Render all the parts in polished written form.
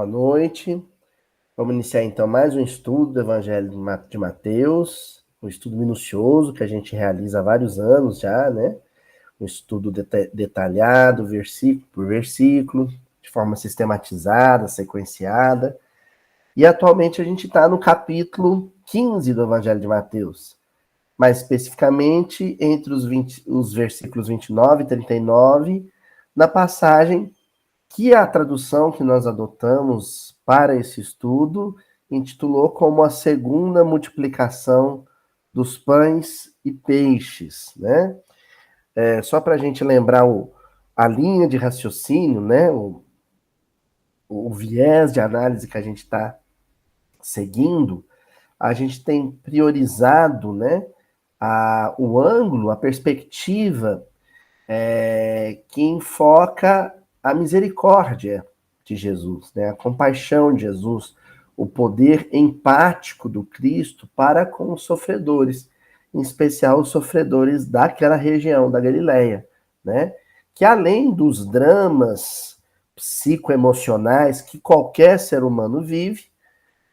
noite. Vamos iniciar então mais um estudo do Evangelho de Mateus, um estudo minucioso que a gente realiza há vários anos já, né? Um estudo detalhado, versículo por versículo, de forma sistematizada, sequenciada. E atualmente a gente está no capítulo 15 do Evangelho de Mateus. Mais especificamente, entre os versículos 29 e 39, na passagem que a tradução que nós adotamos para esse estudo intitulou como a segunda multiplicação dos pães e peixes, né? Só para a gente lembrar a linha de raciocínio, né? O viés de análise que a gente está seguindo, a gente tem priorizado, né? O ângulo, a perspectiva que enfoca a misericórdia de Jesus, né? A compaixão de Jesus, o poder empático do Cristo para com os sofredores, em especial os sofredores daquela região da Galileia, né? Que além dos dramas psicoemocionais que qualquer ser humano vive,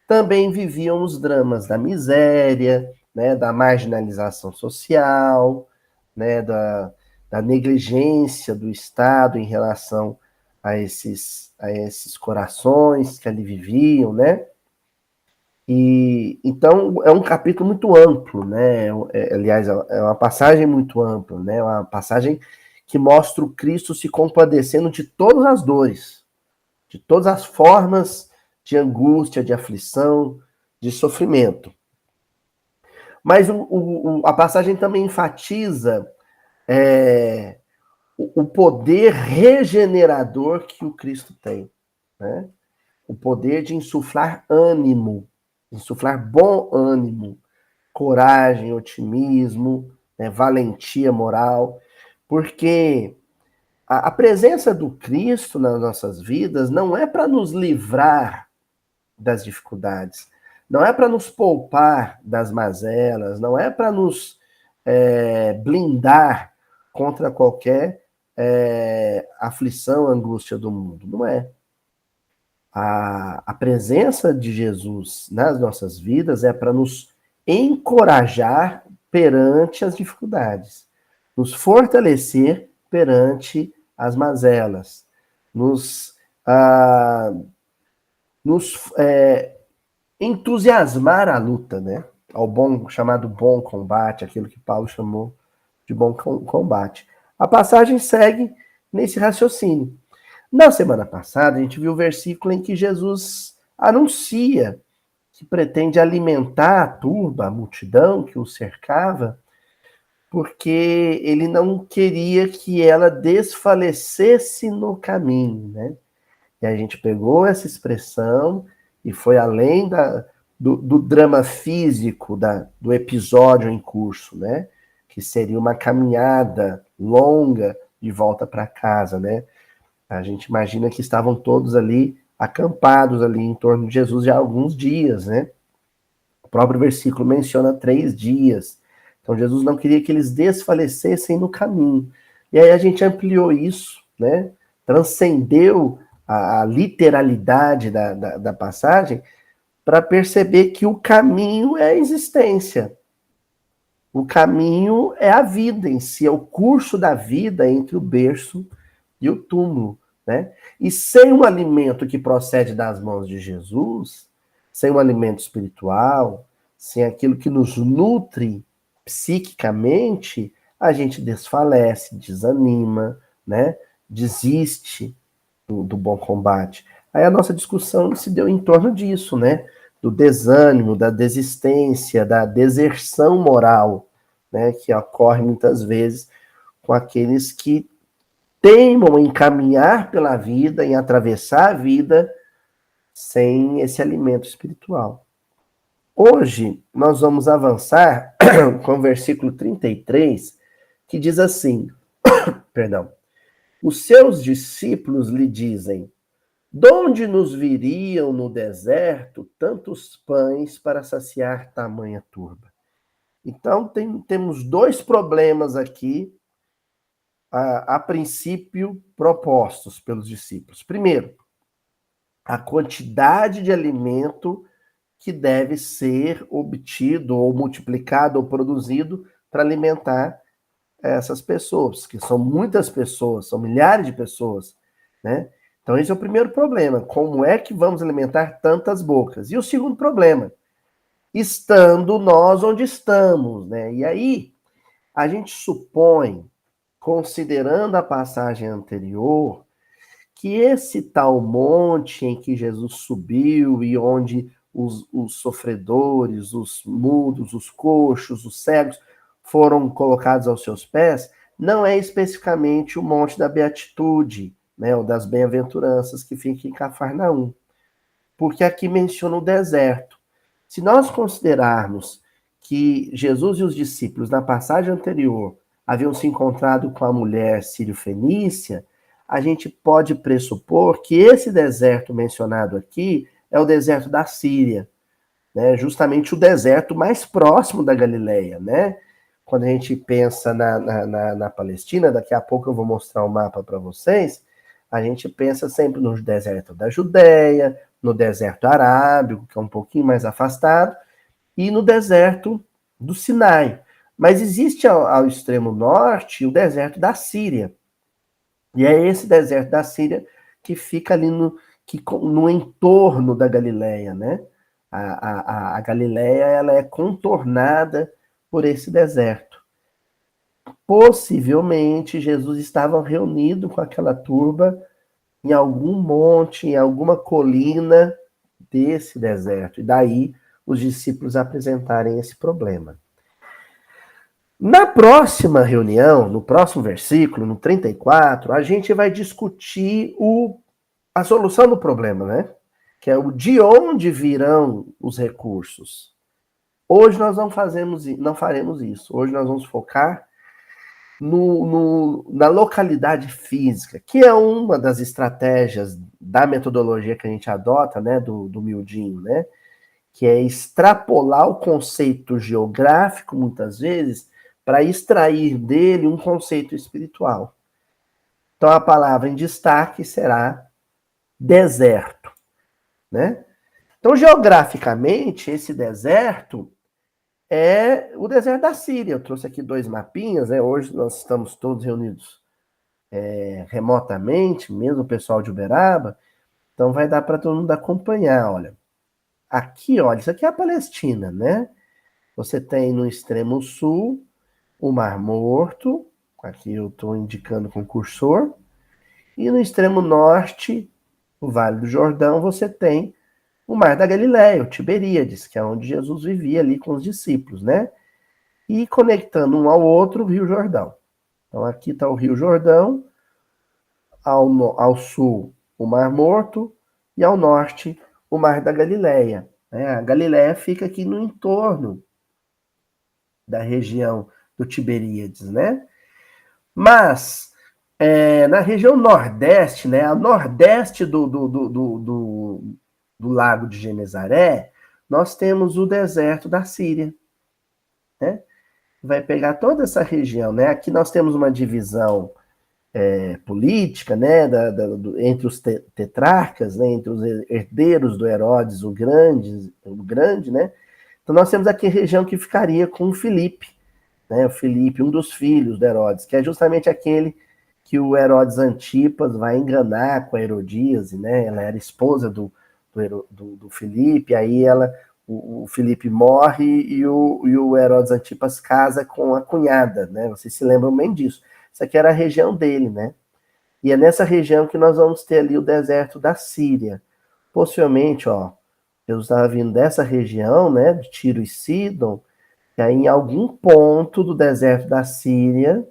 também viviam os dramas da miséria, né, da marginalização social, né, da negligência do Estado em relação a esses corações que ali viviam, né? E então é um capítulo muito amplo, né? Aliás, é uma passagem muito ampla, né? Uma passagem que mostra o Cristo se compadecendo de todas as dores, de todas as formas de angústia, de aflição, de sofrimento. Mas a passagem também enfatiza o poder regenerador que o Cristo tem, né? O poder de insuflar ânimo, insuflar bom ânimo, coragem, otimismo, né, valentia moral, porque a presença do Cristo nas nossas vidas não é para nos livrar das dificuldades, não é para nos poupar das mazelas, não é para nos blindar contra qualquer aflição, angústia do mundo, não é. A presença de Jesus nas nossas vidas é para nos encorajar perante as dificuldades, nos fortalecer perante as mazelas, nos entusiasmar a luta, né? Ao chamado bom combate, aquilo que Paulo chamou de bom combate. A passagem segue nesse raciocínio. Na semana passada, a gente viu o versículo em que Jesus anuncia que pretende alimentar a turba, a multidão que o cercava, porque ele não queria que ela desfalecesse no caminho, né? E a gente pegou essa expressão e foi além do drama físico do episódio em curso, né? Que seria uma caminhada longa de volta para casa, né? A gente imagina que estavam todos ali acampados ali em torno de Jesus já há alguns dias, né? O próprio versículo menciona 3 dias. Então Jesus não queria que eles desfalecessem no caminho. E aí a gente ampliou isso, né? Transcendeu a literalidade da passagem para perceber que o caminho é a existência. O caminho é a vida em si, é o curso da vida entre o berço e o túmulo, né? E sem um alimento que procede das mãos de Jesus, sem um alimento espiritual, sem aquilo que nos nutre psiquicamente, a gente desfalece, desanima, né? Desiste do bom combate. Aí a nossa discussão se deu em torno disso, né? Do desânimo, da desistência, da deserção moral, né? Que ocorre muitas vezes com aqueles que teimam em caminhar pela vida, em atravessar a vida sem esse alimento espiritual. Hoje nós vamos avançar com o versículo 33, que diz assim, perdão, os seus discípulos lhe dizem, de onde nos viriam no deserto tantos pães para saciar tamanha turba? Então temos 2 problemas aqui, a princípio propostos pelos discípulos. Primeiro, a quantidade de alimento que deve ser obtido ou multiplicado ou produzido para alimentar essas pessoas, que são muitas pessoas, são milhares de pessoas, né? Então esse é o primeiro problema, como é que vamos alimentar tantas bocas? E o segundo problema, estando nós onde estamos, né? E aí a gente supõe, considerando a passagem anterior, que esse tal monte em que Jesus subiu e onde os sofredores, os mudos, os coxos, os cegos foram colocados aos seus pés, não é especificamente o monte da beatitude, né, ou das bem-aventuranças que fica em Cafarnaum, porque aqui menciona o deserto. Se nós considerarmos que Jesus e os discípulos, na passagem anterior, haviam se encontrado com a mulher sírio-fenícia, a gente pode pressupor que esse deserto mencionado aqui é o deserto da Síria, né? Justamente o deserto mais próximo da Galileia, né? Quando a gente pensa na Palestina, daqui a pouco eu vou mostrar o mapa para vocês, a gente pensa sempre no deserto da Judéia, no deserto arábico, que é um pouquinho mais afastado, e no deserto do Sinai. Mas existe ao extremo norte o deserto da Síria. E é esse deserto da Síria que fica ali no entorno da Galileia, né? A Galileia ela é contornada por esse deserto. Possivelmente Jesus estava reunido com aquela turba em algum monte, em alguma colina desse deserto. E daí os discípulos apresentarem esse problema. Na próxima reunião, no próximo versículo, no 34, a gente vai discutir a solução do problema, né? Que é o de onde virão os recursos. Hoje nós não faremos isso. Hoje nós vamos focar na localidade física, que é uma das estratégias da metodologia que a gente adota, né, do Mildinho, né? Que é extrapolar o conceito geográfico, muitas vezes, para extrair dele um conceito espiritual. Então, a palavra em destaque será deserto, né? Então, geograficamente, esse deserto é o deserto da Síria. Eu trouxe aqui 2 mapinhas, né? Hoje nós estamos todos reunidos remotamente, mesmo o pessoal de Uberaba, então vai dar para todo mundo acompanhar, olha. Aqui, olha, isso aqui é a Palestina, né? Você tem no extremo sul o Mar Morto, aqui eu estou indicando com o cursor, e no extremo norte, o Vale do Jordão, você tem o Mar da Galileia, o Tiberíades, que é onde Jesus vivia ali com os discípulos, né? E conectando um ao outro, o Rio Jordão. Então aqui está o Rio Jordão, ao sul o Mar Morto e ao norte o Mar da Galileia. A Galileia fica aqui no entorno da região do Tiberíades, né? Mas na região nordeste, né, a nordeste do Lago de Genezaré, nós temos o deserto da Síria, né? Vai pegar toda essa região, né? Aqui nós temos uma divisão política, né, entre os tetrarcas, né, entre os herdeiros do Herodes o Grande, né? Então nós temos aqui a região que ficaria com o Filipe, né? O Filipe, um dos filhos do Herodes, que é justamente aquele que o Herodes Antipas vai enganar com a Herodíase, né? Ela era esposa do Filipe, aí o Filipe morre e o Herodes Antipas casa com a cunhada, né? Vocês se lembram bem disso. Isso aqui era a região dele, né? E é nessa região que nós vamos ter ali o deserto da Síria. Possivelmente, ó, Jesus estava vindo dessa região, né, de Tiro e Sidom, e aí em algum ponto do deserto da Síria,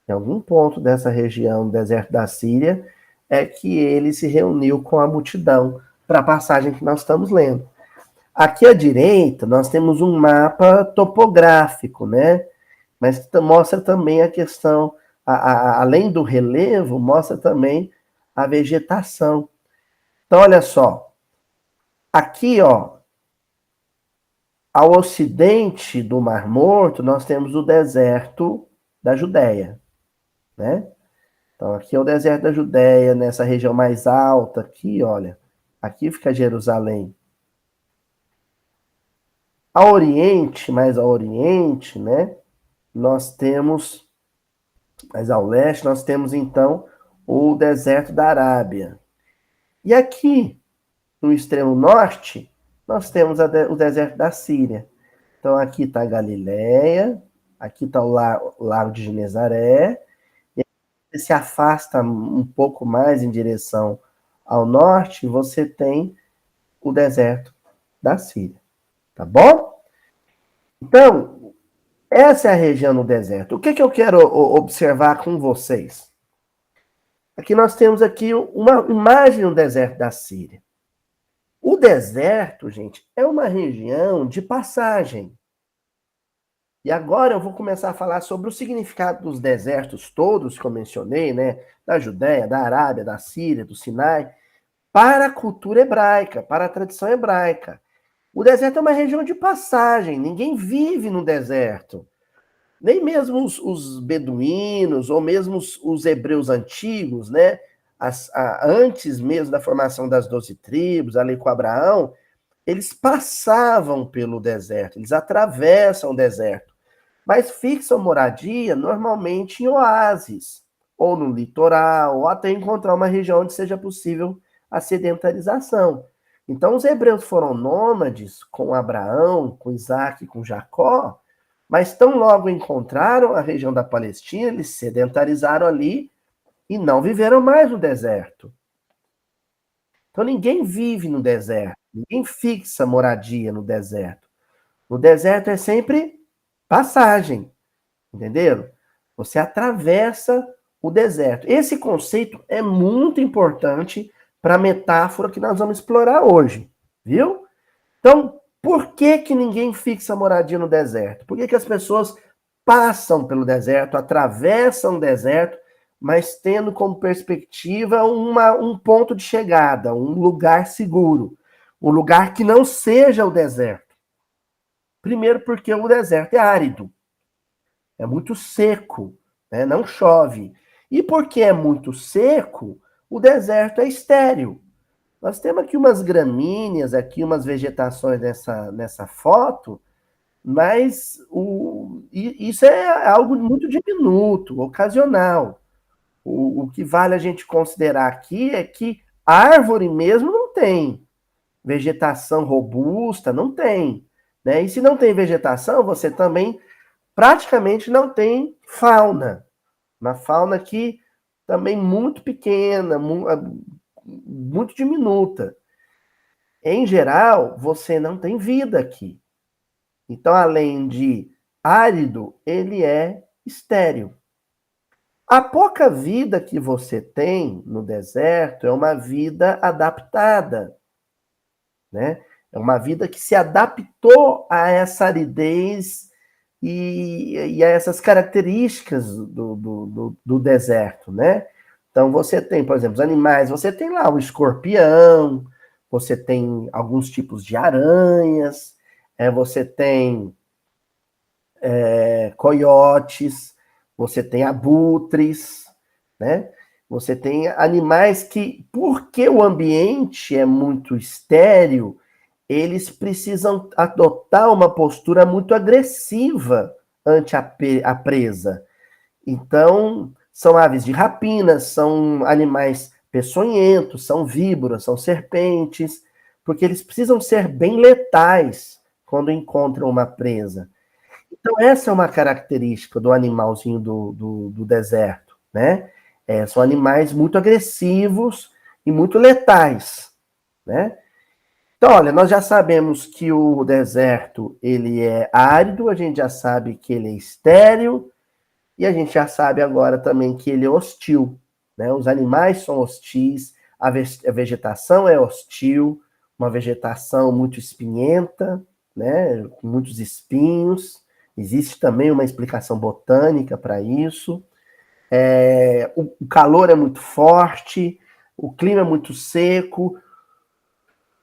em algum ponto dessa região do deserto da Síria, é que ele se reuniu com a multidão para a passagem que nós estamos lendo. Aqui à direita, nós temos um mapa topográfico, né? Mas que mostra também a questão, além do relevo, mostra também a vegetação. Então, olha só. Aqui, ó, ao ocidente do Mar Morto, nós temos o deserto da Judéia, né? Então, aqui é o deserto da Judéia, nessa região mais alta aqui, olha. Aqui fica Jerusalém. A oriente, mais ao oriente, né? Nós temos, mais ao leste, nós temos então o deserto da Arábia. E aqui, no extremo norte, nós temos o deserto da Síria. Então aqui está a Galileia, aqui está o Lago de Genezaré, e se afasta um pouco mais em direção ao norte, você tem o deserto da Síria. Tá bom? Então, essa é a região no deserto. O que eu quero observar com vocês? Aqui nós temos aqui uma imagem do deserto da Síria. O deserto, gente, é uma região de passagem. E agora eu vou começar a falar sobre o significado dos desertos todos que eu mencionei, né? Da Judéia, da Arábia, da Síria, do Sinai, para a cultura hebraica, para a tradição hebraica. O deserto é uma região de passagem, ninguém vive no deserto. Nem mesmo os beduínos, ou mesmo os hebreus antigos, né? Antes mesmo da formação das 12 tribos, ali com Abraão, eles passavam pelo deserto, eles atravessam o deserto, mas fixam moradia normalmente em oásis, ou no litoral, ou até encontrar uma região onde seja possível a sedentarização. Então, os hebreus foram nômades com Abraão, com Isaac, com Jacó, mas tão logo encontraram a região da Palestina, eles sedentarizaram ali e não viveram mais no deserto. Então ninguém vive no deserto, ninguém fixa moradia no deserto. No deserto é sempre passagem, entenderam? Você atravessa o deserto. Esse conceito é muito importante para a metáfora que nós vamos explorar hoje, viu? Então, por que que ninguém fixa moradia no deserto? Por que que as pessoas passam pelo deserto, atravessam o deserto, mas tendo como perspectiva um ponto de chegada, um lugar seguro, um lugar que não seja o deserto? Primeiro porque o deserto é árido, é muito seco, né? Não chove. E porque é muito seco, o deserto é estéril. Nós temos aqui umas gramíneas, aqui umas vegetações nessa foto, mas isso é algo muito diminuto, ocasional. O que vale a gente considerar aqui é que árvore mesmo não tem. Vegetação robusta não tem. Né? E se não tem vegetação, você também praticamente não tem fauna. Uma fauna aqui também muito pequena, muito diminuta. Em geral, você não tem vida aqui. Então, além de árido, ele é estéril. A pouca vida que você tem no deserto é uma vida adaptada, né? É uma vida que se adaptou a essa aridez e a essas características do deserto, né? Então você tem, por exemplo, os animais, você tem lá o escorpião, você tem alguns tipos de aranhas, você tem coiotes, você tem abutres, né? Você tem animais que, porque o ambiente é muito estéril, eles precisam adotar uma postura muito agressiva ante a presa. Então, são aves de rapina, são animais peçonhentos, são víboras, são serpentes, porque eles precisam ser bem letais quando encontram uma presa. Então, essa é uma característica do animalzinho do deserto, né? São animais muito agressivos e muito letais, né? Então, olha, nós já sabemos que o deserto, ele é árido, a gente já sabe que ele é estéril, e a gente já sabe agora também que ele é hostil, né? Os animais são hostis, a vegetação é hostil, uma vegetação muito espinhenta, né? Com muitos espinhos. Existe também uma explicação botânica para isso. O calor é muito forte, o clima é muito seco.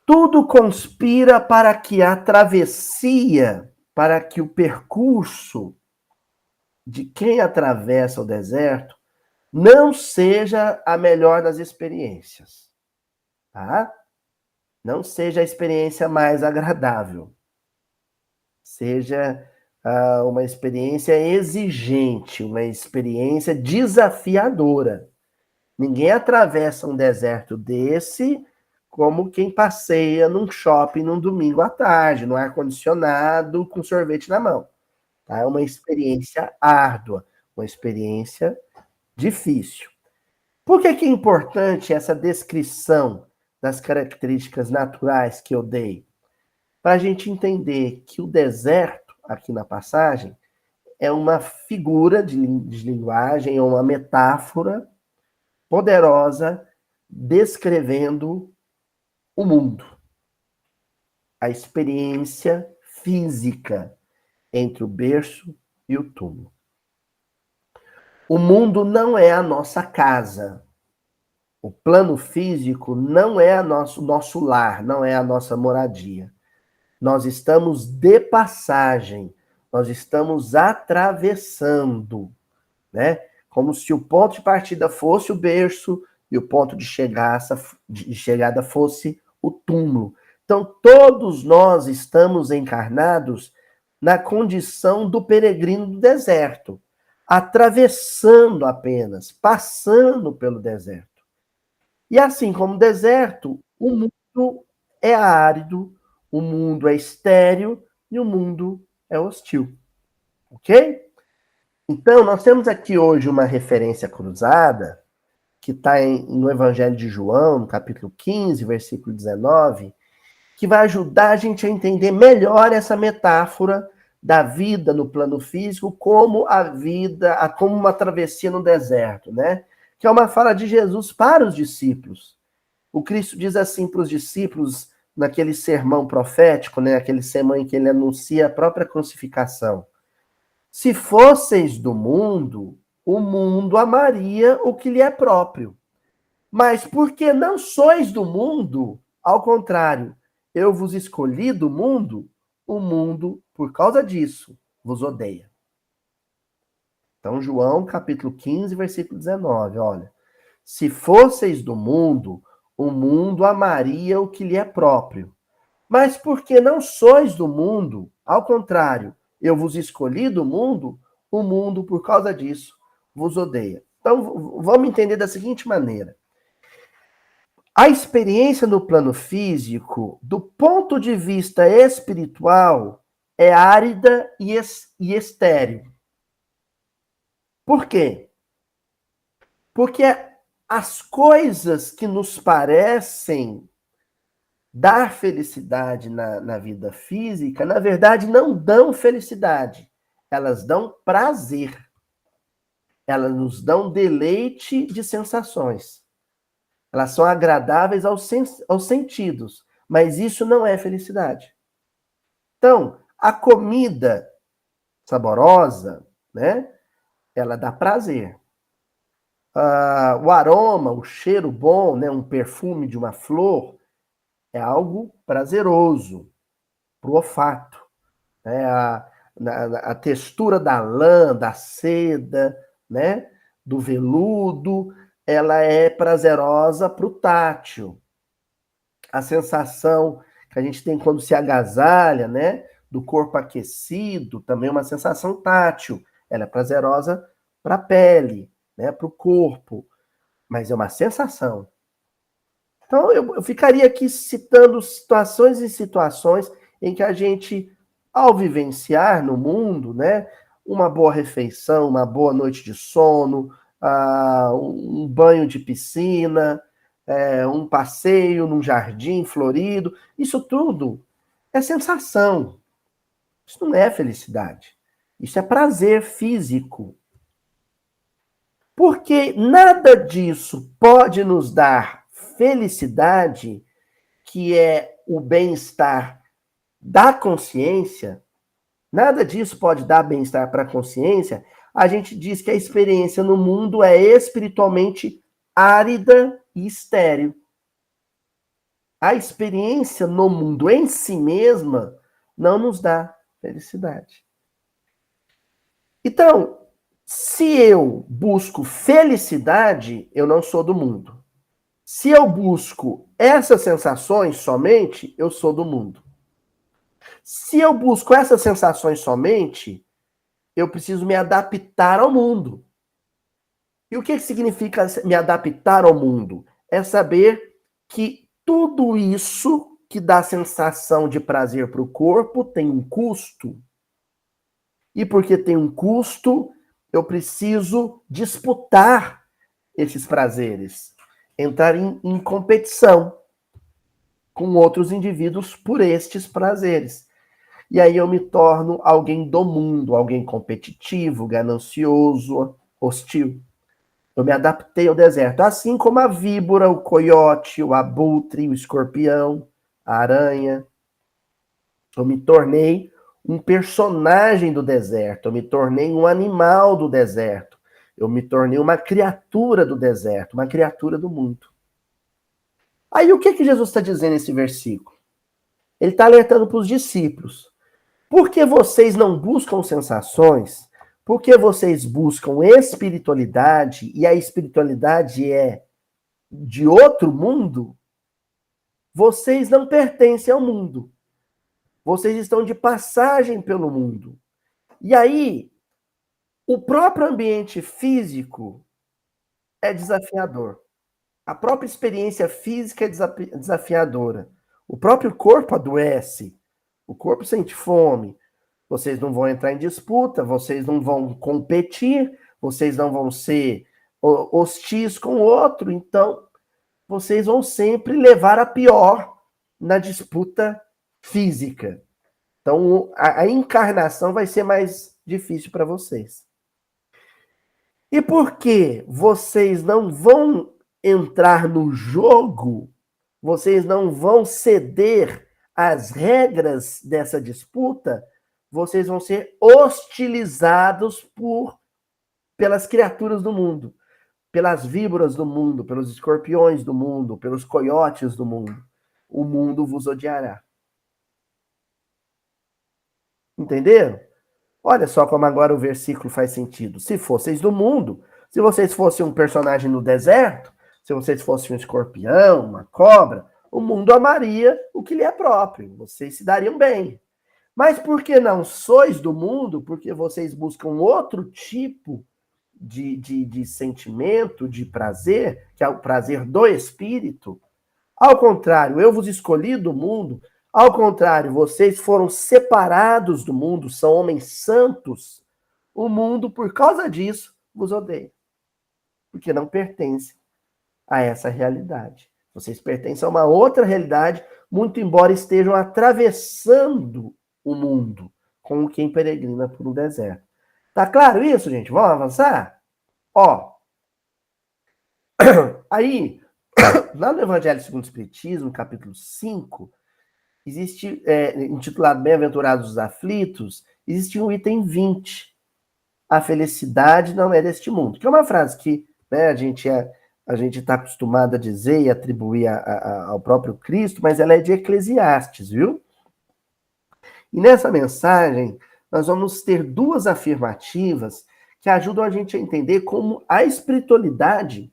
Tudo conspira para que a travessia, para que o percurso de quem atravessa o deserto não seja a melhor das experiências, tá? Não seja a experiência mais agradável. Seja uma experiência exigente, uma experiência desafiadora. Ninguém atravessa um deserto desse como quem passeia num shopping num domingo à tarde, no ar-condicionado, com sorvete na mão. Tá? É uma experiência árdua, uma experiência difícil. Por que é importante essa descrição das características naturais que eu dei? Para a gente entender que o deserto, aqui na passagem, é uma figura de linguagem, é uma metáfora poderosa descrevendo o mundo, a experiência física entre o berço e o túmulo. O mundo não é a nossa casa. O plano físico não é o nosso lar, não é a nossa moradia. Nós estamos de passagem, nós estamos atravessando, né? Como se o ponto de partida fosse o berço e o ponto de chegada fosse o túmulo. Então, todos nós estamos encarnados na condição do peregrino do deserto, atravessando apenas, passando pelo deserto. E assim como o deserto, o mundo é árido, o mundo é estéril e o mundo é hostil. Ok? Então, nós temos aqui hoje uma referência cruzada, que está no Evangelho de João, no capítulo 15, versículo 19, que vai ajudar a gente a entender melhor essa metáfora da vida no plano físico como a vida, como uma travessia no deserto, né? Que é uma fala de Jesus para os discípulos. O Cristo diz assim para os discípulos, naquele sermão profético, né? Aquele sermão em que ele anuncia a própria crucificação. Se fosseis do mundo, o mundo amaria o que lhe é próprio. Mas porque não sois do mundo, ao contrário, eu vos escolhi do mundo, o mundo, por causa disso, vos odeia. Então, João, capítulo 15, versículo 19, olha. Se fosseis do mundo, o mundo amaria o que lhe é próprio. Mas porque não sois do mundo, ao contrário, eu vos escolhi do mundo, o mundo, por causa disso, vos odeia. Então, vamos entender da seguinte maneira. A experiência no plano físico, do ponto de vista espiritual, é árida e estéril. Por quê? Porque as coisas que nos parecem dar felicidade na vida física, na verdade, não dão felicidade. Elas dão prazer. Elas nos dão deleite de sensações. Elas são agradáveis aos sentidos, mas isso não é felicidade. Então, a comida saborosa, né? Ela dá prazer. O aroma, o cheiro bom, né? Um perfume de uma flor é algo prazeroso para o olfato. Né? A textura da lã, da seda, né? Do veludo, ela é prazerosa para o tátil. A sensação que a gente tem quando se agasalha, né? Do corpo aquecido, também é uma sensação tátil. Ela é prazerosa para a pele, né? Para o corpo, mas é uma sensação. Então, eu ficaria aqui citando situações e situações em que a gente, ao vivenciar no mundo, né, uma boa refeição, uma boa noite de sono, um banho de piscina, um passeio num jardim florido, isso tudo é sensação. Isso não é felicidade. Isso é prazer físico. Porque nada disso pode nos dar felicidade, que é o bem-estar da consciência, nada disso pode dar bem-estar para a consciência. A gente diz que a experiência no mundo é espiritualmente árida e estéril. A experiência no mundo em si mesma não nos dá felicidade. Então, se eu busco felicidade, eu não sou do mundo. Se eu busco essas sensações somente, eu sou do mundo. Se eu busco essas sensações somente, eu preciso me adaptar ao mundo. E o que significa me adaptar ao mundo? É saber que tudo isso que dá sensação de prazer para o corpo tem um custo. E porque tem um custo, eu preciso disputar esses prazeres, entrar em competição com outros indivíduos por estes prazeres. E aí eu me torno alguém do mundo, alguém competitivo, ganancioso, hostil. Eu me adaptei ao deserto, assim como a víbora, o coiote, o abutre, o escorpião, a aranha. Eu me tornei um personagem do deserto, eu me tornei um animal do deserto, eu me tornei uma criatura do deserto, uma criatura do mundo. Aí o que Jesus está dizendo nesse versículo? Ele está alertando para os discípulos. Por que vocês não buscam sensações? Porque vocês buscam espiritualidade e a espiritualidade é de outro mundo? Vocês não pertencem ao mundo. Vocês estão de passagem pelo mundo. E aí, o próprio ambiente físico é desafiador. A própria experiência física é desafiadora. O próprio corpo adoece. O corpo sente fome. Vocês não vão entrar em disputa, vocês não vão competir, vocês não vão ser hostis com o outro, então vocês vão sempre levar a pior na disputa física. Então a encarnação vai ser mais difícil para vocês. E por que vocês não vão entrar no jogo, vocês não vão ceder às regras dessa disputa, vocês vão ser hostilizados pelas criaturas do mundo, pelas víboras do mundo, pelos escorpiões do mundo, pelos coiotes do mundo. O mundo vos odiará. Entenderam? Olha só como agora o versículo faz sentido. Se fosseis do mundo, se vocês fossem um personagem no deserto, se vocês fossem um escorpião, uma cobra, o mundo amaria o que lhe é próprio. Vocês se dariam bem. Mas porque não sois do mundo, porque vocês buscam outro tipo de sentimento, de prazer, que é o prazer do espírito, ao contrário, eu vos escolhi do mundo, ao contrário, vocês foram separados do mundo, são homens santos, o mundo, por causa disso, vos odeia. Porque não pertence a essa realidade. Vocês pertencem a uma outra realidade, muito embora estejam atravessando o mundo, como quem peregrina por um deserto. Tá claro isso, gente? Vamos avançar? Ó, aí, lá no Evangelho segundo o Espiritismo, capítulo 5, existe, intitulado Bem-aventurados os aflitos, existe um item 20. A felicidade não é deste mundo. Que é uma frase que, né, a gente está acostumado a dizer e atribuir ao próprio Cristo, mas ela é de Eclesiastes, viu? E nessa mensagem, nós vamos ter duas afirmativas que ajudam a gente a entender como a espiritualidade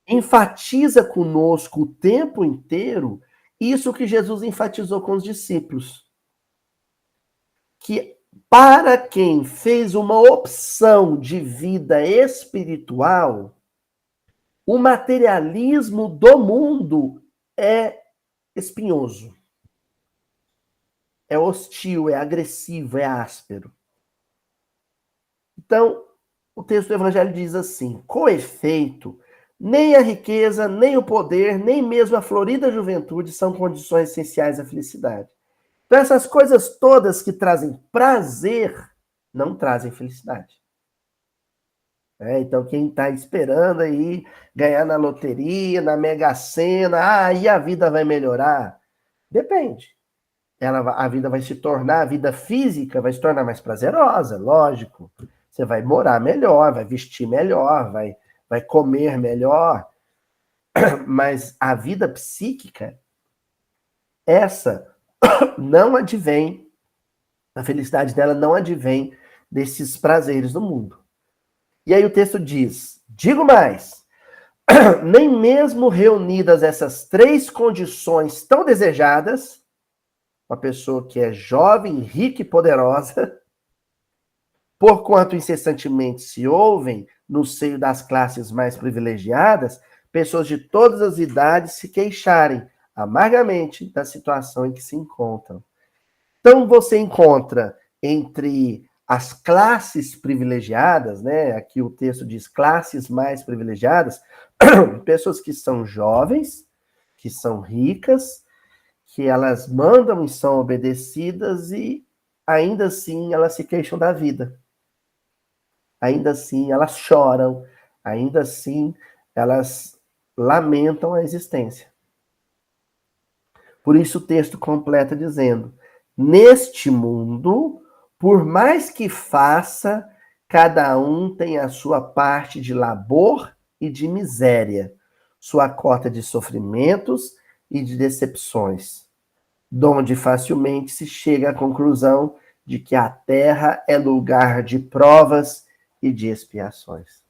enfatiza conosco o tempo inteiro isso que Jesus enfatizou com os discípulos. Que para quem fez uma opção de vida espiritual, o materialismo do mundo é espinhoso. É hostil, é agressivo, é áspero. Então, o texto do Evangelho diz assim: com efeito, nem a riqueza, nem o poder, nem mesmo a florida juventude são condições essenciais à felicidade. Então, essas coisas todas que trazem prazer, não trazem felicidade. Então, quem está esperando aí ganhar na loteria, na Mega Sena, aí a vida vai melhorar? Depende. A vida vai se tornar, a vida física vai se tornar mais prazerosa, lógico. Você vai morar melhor, vai vestir melhor, vai comer melhor. Mas a vida psíquica, essa não advém, a felicidade dela não advém desses prazeres do mundo. E aí o texto diz: digo mais, nem mesmo reunidas essas três condições tão desejadas, uma pessoa que é jovem, rica e poderosa, porquanto incessantemente se ouvem, no seio das classes mais privilegiadas, pessoas de todas as idades se queixarem amargamente da situação em que se encontram. Então você encontra entre as classes privilegiadas, né? Aqui o texto diz classes mais privilegiadas, pessoas que são jovens, que são ricas, que elas mandam e são obedecidas e ainda assim elas se queixam da vida. Ainda assim elas choram, ainda assim elas lamentam a existência. Por isso o texto completa dizendo: neste mundo, por mais que faça, cada um tem a sua parte de labor e de miséria, sua cota de sofrimentos e de decepções, donde facilmente se chega à conclusão de que a terra é lugar de provas e de expiações.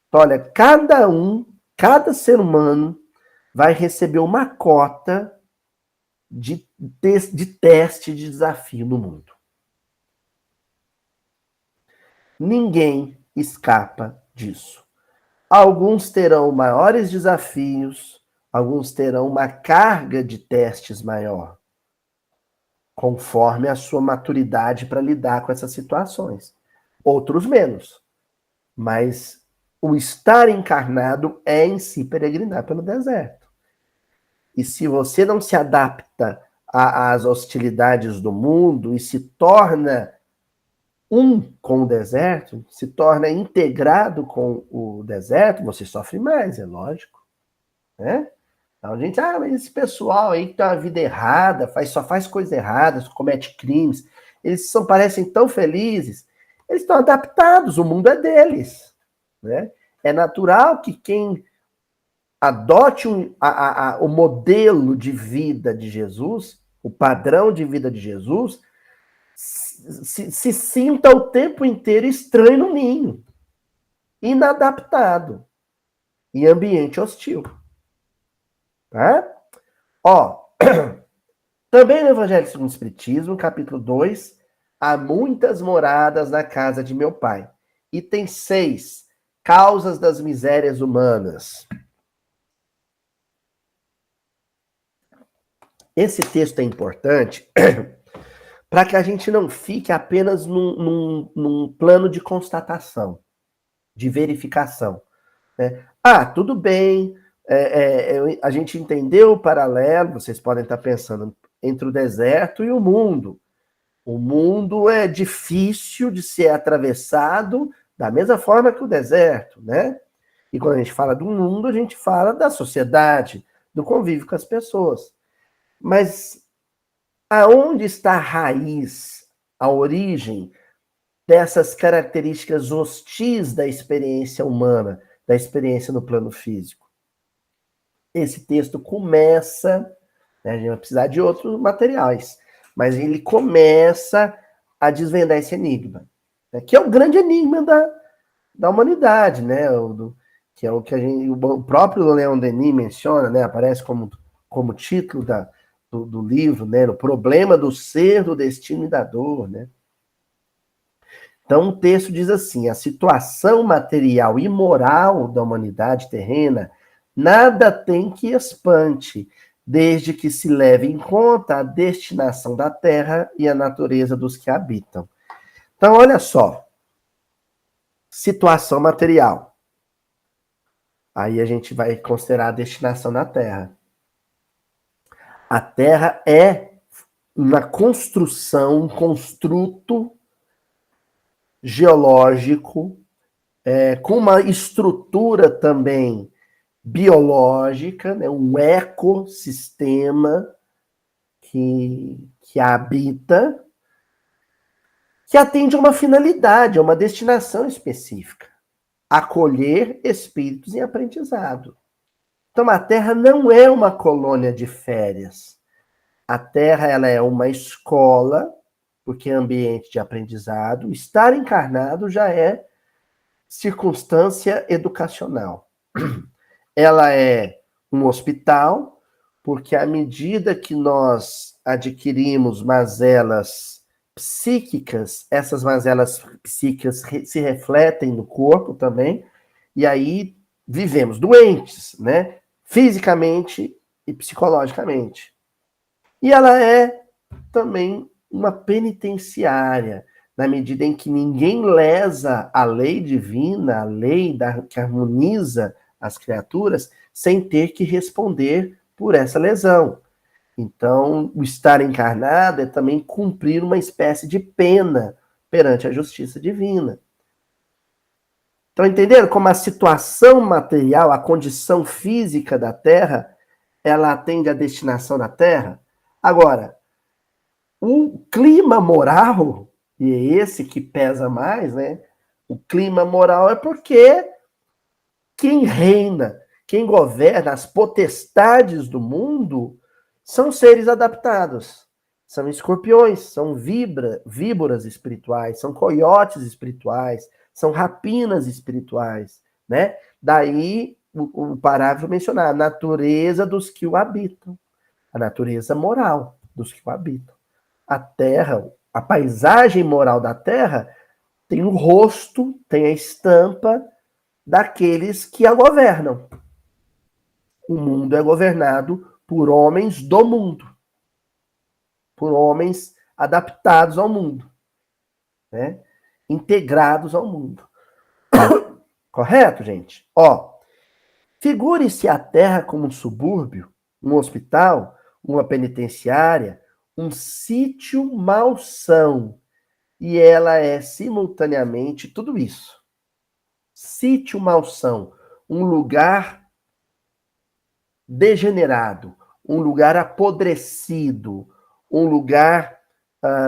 Então, olha, cada ser humano vai receber uma cota de teste, de desafio no mundo. Ninguém escapa disso. Alguns terão maiores desafios, alguns terão uma carga de testes maior, conforme a sua maturidade para lidar com essas situações. Outros menos. Mas o estar encarnado é em si peregrinar pelo deserto. E se você não se adapta às hostilidades do mundo e se torna um com o deserto, se torna integrado com o deserto, você sofre mais, é lógico. Né? Então a gente, mas esse pessoal aí que tem uma vida errada, só faz coisas erradas, comete crimes, eles parecem tão felizes, eles estão adaptados, o mundo é deles. Né? É natural que quem adote o modelo de vida de Jesus, o padrão de vida de Jesus, se sinta o tempo inteiro estranho no ninho, inadaptado, em ambiente hostil. Tá? Ó, também no Evangelho segundo o Espiritismo, capítulo 2, há muitas moradas na casa de meu pai. Item 6, causas das misérias humanas. Esse texto é importante para que a gente não fique apenas num plano de constatação, de verificação. Né? Tudo bem, a gente entendeu o paralelo, vocês podem estar pensando, entre o deserto e o mundo. O mundo é difícil de ser atravessado da mesma forma que o deserto, né? E quando a gente fala do mundo, a gente fala da sociedade, do convívio com as pessoas. Mas aonde está a raiz, a origem dessas características hostis da experiência humana, da experiência no plano físico? Esse texto começa, né, a gente vai precisar de outros materiais, mas ele começa a desvendar esse enigma, né, que é o grande enigma da humanidade, né? Que é o que o próprio Leon Denis menciona, né? Aparece como título do livro, né? O problema do ser, do destino e da dor, né? Então o texto diz assim: a situação material e moral da humanidade terrena nada tem que espante, desde que se leve em conta a destinação da terra e a natureza dos que habitam. Então, olha só. Situação material. Aí a gente vai considerar a destinação da terra. A terra é uma construção, um construto geológico, com uma estrutura também biológica, né, um ecossistema que a habita, que atende a uma finalidade, a uma destinação específica: acolher espíritos em aprendizado. Então a Terra não é uma colônia de férias. A Terra, ela é uma escola, porque é ambiente de aprendizado. Estar encarnado já é circunstância educacional. Ela é um hospital, porque à medida que nós adquirimos mazelas psíquicas, essas mazelas psíquicas se refletem no corpo também, e aí vivemos doentes, né? Fisicamente e psicologicamente. E ela é também uma penitenciária, na medida em que ninguém lesa a lei divina, a lei que harmoniza as criaturas, sem ter que responder por essa lesão. Então, o estar encarnado é também cumprir uma espécie de pena perante a justiça divina. Estão entendendo como a situação material, a condição física da Terra, ela atende à destinação da Terra? Agora, o clima moral, e é esse que pesa mais, né? O clima moral é porque quem reina, quem governa as potestades do mundo são seres adaptados. São escorpiões, são víboras espirituais, são coiotes espirituais, são rapinas espirituais, né? Daí o parágrafo mencionar a natureza dos que o habitam, a natureza moral dos que o habitam. A terra, a paisagem moral da terra tem o rosto, tem a estampa daqueles que a governam. O mundo é governado por homens do mundo, por homens adaptados ao mundo, né? Integrados ao mundo. Correto, gente? Ó, figure-se a Terra como um subúrbio, um hospital, uma penitenciária, um sítio malsão. E ela é simultaneamente tudo isso. Sítio malsão, um lugar degenerado, um lugar apodrecido, um lugar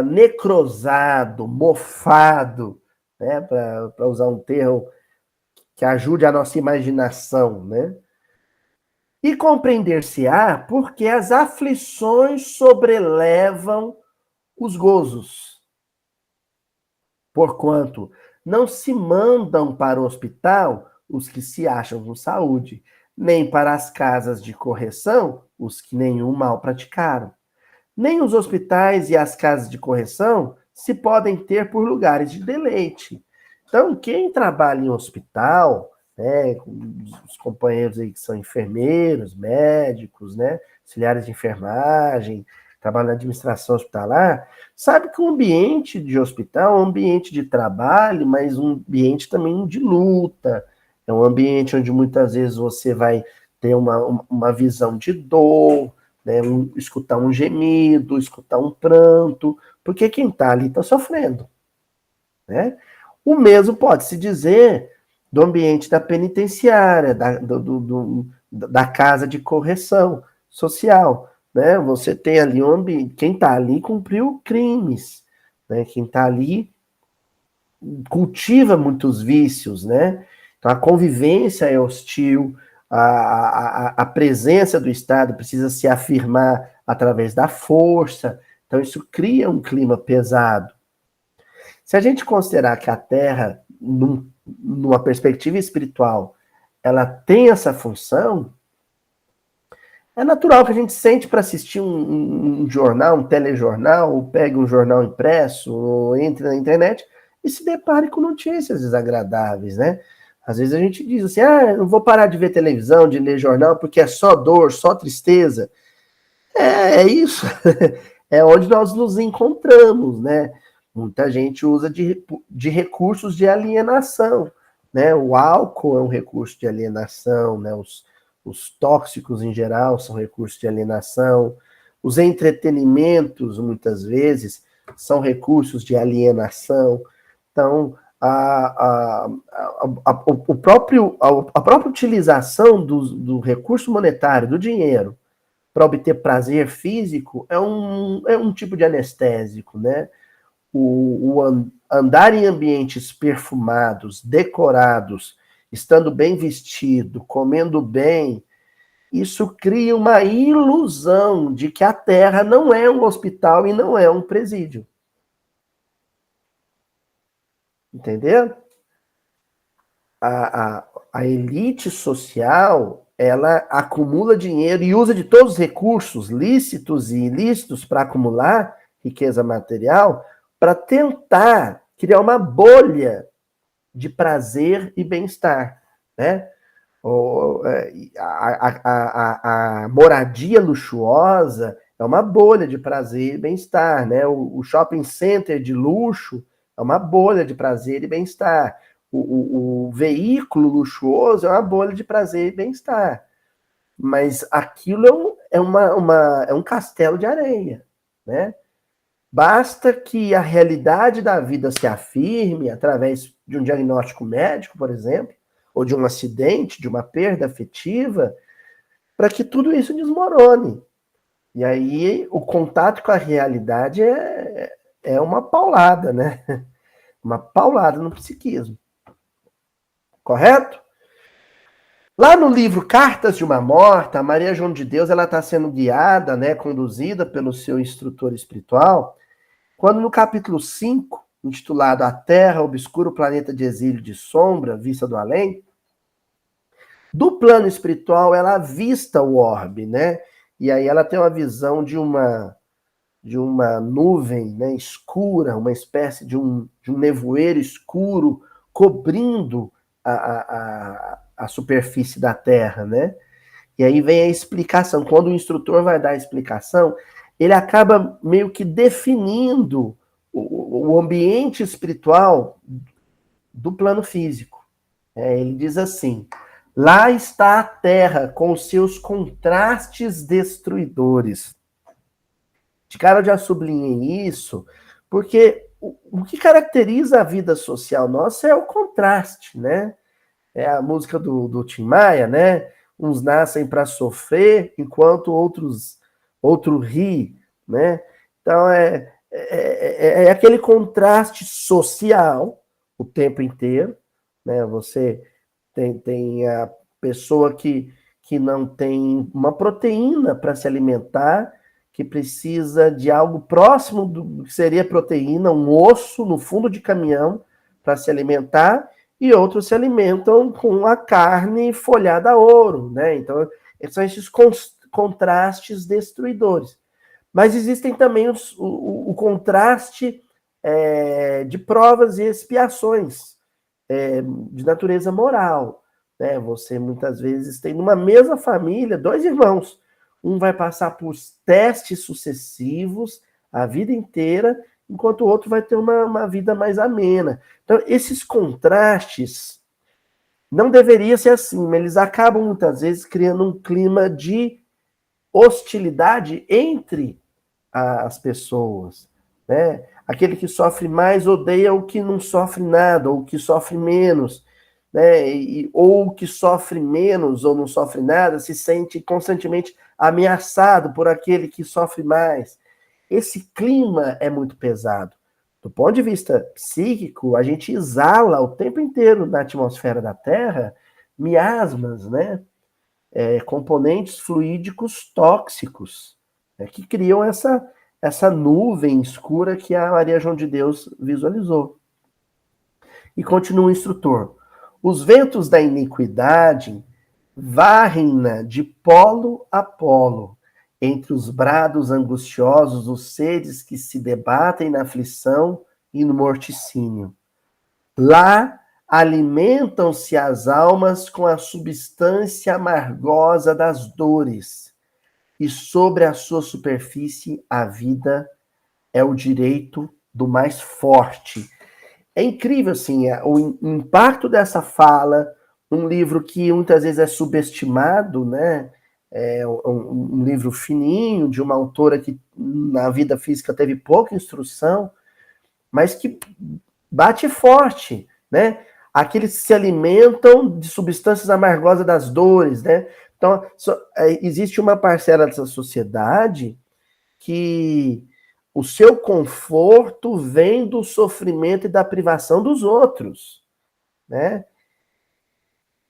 necrosado, mofado, né, para usar um termo que ajude a nossa imaginação, né? E compreender-se-á porque as aflições sobrelevam os gozos, porquanto não se mandam para o hospital os que se acham com saúde, nem para as casas de correção os que nenhum mal praticaram. Nem os hospitais e as casas de correção se podem ter por lugares de deleite. Então, quem trabalha em hospital, né, os companheiros aí que são enfermeiros, médicos, né, auxiliares de enfermagem, trabalham na administração hospitalar, sabe que o ambiente de hospital é um ambiente de trabalho, mas um ambiente também de luta. É um ambiente onde muitas vezes você vai ter uma visão de dor, né, escutar um gemido, escutar um pranto, porque quem está ali está sofrendo. Né? O mesmo pode-se dizer do ambiente da penitenciária, da casa de correção social. Né? Você tem ali um ambiente, quem está ali cumpriu crimes, né? Quem está ali cultiva muitos vícios, né? Então a convivência é hostil, a presença do Estado precisa se afirmar através da força, então isso cria um clima pesado. Se a gente considerar que a Terra, numa perspectiva espiritual, ela tem essa função, é natural que a gente sente para assistir um jornal, um telejornal, ou pegue um jornal impresso, ou entre na internet e se depare com notícias desagradáveis, né? Às vezes a gente diz assim, não vou parar de ver televisão, de ler jornal, porque é só dor, só tristeza. É isso. É onde nós nos encontramos, né? Muita gente usa de recursos de alienação, né? O álcool é um recurso de alienação, né? Os tóxicos em geral são recursos de alienação. Os entretenimentos, muitas vezes, são recursos de alienação. Então, a própria utilização do recurso monetário, do dinheiro, para obter prazer físico, é um tipo de anestésico, né? Andar em ambientes perfumados, decorados, estando bem vestido, comendo bem, isso cria uma ilusão de que a Terra não é um hospital e não é um presídio. Entendeu? a elite social, ela acumula dinheiro e usa de todos os recursos lícitos e ilícitos para acumular riqueza material, para tentar criar uma bolha de prazer e bem-estar, né? A moradia luxuosa é uma bolha de prazer e bem-estar, né? O shopping center de luxo é uma bolha de prazer e bem-estar. O veículo luxuoso é uma bolha de prazer e bem-estar. Mas aquilo é um castelo de areia, né? Basta que a realidade da vida se afirme através de um diagnóstico médico, por exemplo, ou de um acidente, de uma perda afetiva, para que tudo isso desmorone. E aí o contato com a realidade é uma paulada, né? Uma paulada no psiquismo. Correto? Lá no livro Cartas de uma Morta, a Maria João de Deus ela está sendo guiada, né, conduzida pelo seu instrutor espiritual, quando no capítulo 5, intitulado A Terra, Obscuro Planeta de Exílio de Sombra, Vista do Além, do plano espiritual ela avista o orbe, né? E aí ela tem uma visão de uma nuvem, né, escura, uma espécie de um nevoeiro escuro cobrindo a superfície da Terra, né? E aí vem a explicação. Quando o instrutor vai dar a explicação, ele acaba meio que definindo o ambiente espiritual do plano físico. Ele diz assim: lá está a Terra com os seus contrastes destruidores. De cara, eu já sublinhei isso, porque o que caracteriza a vida social nossa é o contraste, né? É a música do Tim Maia, né? Uns nascem para sofrer, enquanto outros ri, né? Então, é aquele contraste social o tempo inteiro, né? Você tem a pessoa que não tem uma proteína para se alimentar, que precisa de algo próximo do que seria proteína, um osso no fundo de caminhão para se alimentar, e outros se alimentam com a carne folhada a ouro, né? Então, são esses contrastes destruidores. Mas existem também o contraste de provas e expiações de natureza moral, né? Você muitas vezes tem numa mesma família 2 irmãos. Um vai passar por testes sucessivos a vida inteira, enquanto o outro vai ter uma vida mais amena. Então, esses contrastes não deveria ser assim, mas eles acabam muitas vezes criando um clima de hostilidade entre as pessoas, né? Aquele que sofre mais odeia o que não sofre nada, ou o que sofre menos, né? Ou o que sofre menos ou não sofre nada se sente constantemente ameaçado por aquele que sofre mais. Esse clima é muito pesado. Do ponto de vista psíquico, a gente exala o tempo inteiro na atmosfera da Terra miasmas, né? Componentes fluídicos tóxicos, né? Que criam essa nuvem escura que a Maria João de Deus visualizou. E continua o instrutor. Os ventos da iniquidade varrem-na de polo a polo, entre os brados angustiosos dos seres que se debatem na aflição e no morticínio. Lá alimentam-se as almas com a substância amargosa das dores, e sobre a sua superfície a vida é o direito do mais forte. É incrível, assim, o impacto dessa fala, um livro que muitas vezes é subestimado, né? É um livro fininho, de uma autora que na vida física teve pouca instrução, mas que bate forte, né? Aqueles que se alimentam de substâncias amargosas das dores, né? Então, existe uma parcela dessa sociedade que o seu conforto vem do sofrimento e da privação dos outros, né?